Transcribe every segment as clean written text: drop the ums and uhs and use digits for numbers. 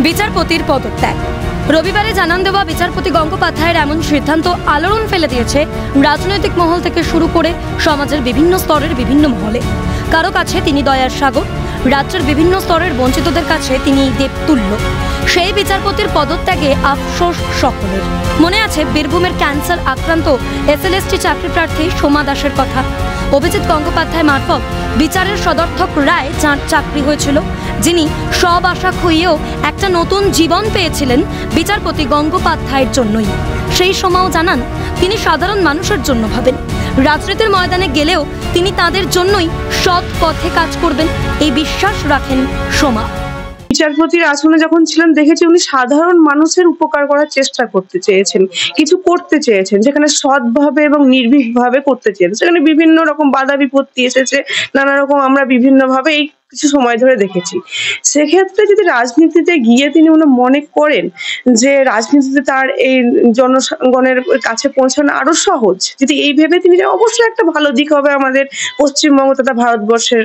বিচারপতির পদত্যাগ। রবিবারে জানান দেওয়া বিচারপতি গঙ্গোপাধ্যায়ের এমন সিদ্ধান্ত আলোড়ন ফেলে দিয়েছে রাজনৈতিক মহল থেকে শুরু করে সমাজের বিভিন্ন স্তরের বিভিন্ন মহলে। কারো কাছে তিনি দয়ার সাগর, রাজ্যের বিভিন্ন স্তরের বঞ্চিতদের কাছে তিনি দেবতুল্য। সেই বিচারপতির পদত্যাগে আফসোস সকলের। মনে আছে বীরভূমের ক্যান্সার আক্রান্ত এসএলএসটি চাকরি প্রার্থী সোমা দাসের কথা। অভিজিৎ গঙ্গোপাধ্যায় মারফত বিচারের সদর্থক রায় যাঁর চাকরি হয়েছিল, যিনি সব আশা খুইয়েও একটা নতুন জীবন পেয়েছিলেন বিচারপতি গঙ্গোপাধ্যায়ের জন্যই। সেই সময়ও জানান তিনি সাধারণ মানুষের জন্য ভাবেন, রাজনীতির ময়দানে গেলেও তিনি তাদের জন্যই সৎ পথে কাজ করবেন, এই বিশ্বাস রাখেন সোমা। বিচারপতির আসনে যখন ছিলেন দেখেছি উনি সাধারণ মানুষের উপকার করার চেষ্টা করতে চেয়েছেন, কিছু করতে চেয়েছেন, যেখানে সৎভাবে এবং নির্ভীকভাবে করতে চেয়েছেন। সেখানে বিভিন্ন রকম বাধা বিপত্তি এসেছে, নানা রকম আমরা বিভিন্ন ভাবে এই কিছু সময় ধরে দেখেছি। সেক্ষেত্রে যদি রাজনীতিতে গিয়ে তিনি মনে করেন যে রাজনীতিতে তার এই জনগণের কাছে পৌঁছানো আরো সহজ, যদি এই ভেবে তিনি অবশ্যই একটা ভালো দিক হবে আমাদের পশ্চিমবঙ্গ তথা ভারতবর্ষের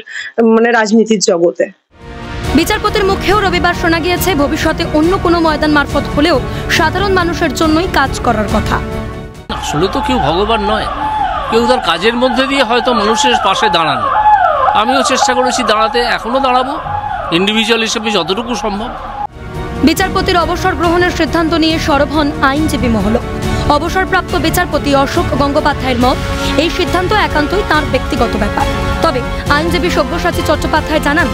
রাজনীতির জগতে। বিচারপতির মুখেও রবিবার শোনা গিয়েছে ভবিষ্যতে অন্য কোনো ময়দান মারফত হলেও সাধারণ মানুষের জন্যই কাজ করার কথা। আসলে তো কেউ ভগবান নয়, কেউ তার কাজের মধ্যে দিয়ে হয়তো মানুষের পাশে দাঁড়ানো। আমিও চেষ্টা করেছি দাঁড়াতে, এখনো দাঁড়াবো ইন্ডিভিজুয়াল হিসেবে যতটুকু সম্ভব। বিচারপতির অবসর গ্রহণের সিদ্ধান্ত নিয়ে সরব হন আইনজীবী মহল। অবসরপ্রাপ্ত বিচারপতি অশোক গঙ্গোপাধ্যায়ের মত, এই সিদ্ধান্ত একান্তই তাঁর ব্যক্তিগত ব্যাপার। তবে আইনজীবী সব্যসাচী চট্টোপাধ্যায় জানান,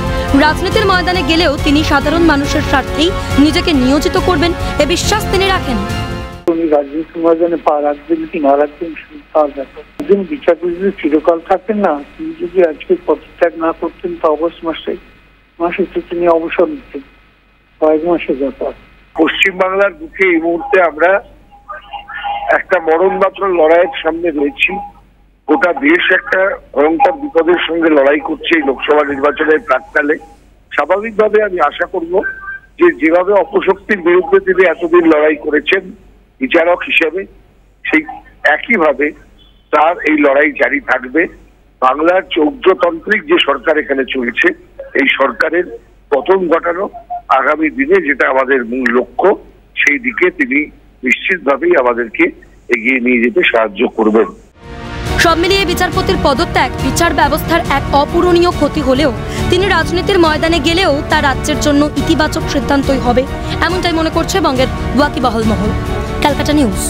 রাজনীতির ময়দানে গেলেও তিনি সাধারণ মানুষের স্বার্থেই নিজেকে নিয়োজিত করবেন, এ বিশ্বাস তিনি রাখেন। রাজনীতির ময়দানে পা রাখবেন কি না রাখবেন তার ব্যাপার। একজন বিচারপতি যদি চিরকাল থাকেন না, তিনি যদি আজকে পদত্যাগ না করতেন তো অগস্ট মাসে তিনি অবসর নিতেন, কয়েক মাসের ব্যাপার। পশ্চিমবাংলার বুকে এই মুহূর্তে আমরা একটা মরণমাত্র লড়াইয়ের সামনে রয়েছি। গোটা দেশ একটা ভয়ঙ্কর বিপদের সঙ্গে লড়াই করছে এই লোকসভা নির্বাচনের প্রাককালে। স্বাভাবিকভাবে আমি আশা করব যে যেভাবে অপশক্তির বিরুদ্ধে তিনি এতদিন লড়াই করেছেন বিচারক হিসেবে, সেই একইভাবে তার এই লড়াই জারি থাকবে। বাংলার চৌদ্দতান্ত্রিক যে সরকার এখানে চলছে, এই সরকারের পতন ঘটানো আগামী দিনে যেটা আমাদের মূল লক্ষ্য, সেই দিকে তিনি নিশ্চিতভাবেই আমাদেরকে এগিয়ে নিয়ে যেতে সাহায্য করবেন। সব মিলিয়ে বিচারপতির পদত্যাগ বিচার ব্যবস্থার এক অপূরণীয় ক্ষতি হলেও তিনি রাজনীতির ময়দানে গেলেও তা রাজ্যের জন্য ইতিবাচক সিদ্ধান্তই হবে, এমনটাই মনে করছে বঙ্গের ওয়াকিবহাল মহল। ক্যালকাটা নিউজ।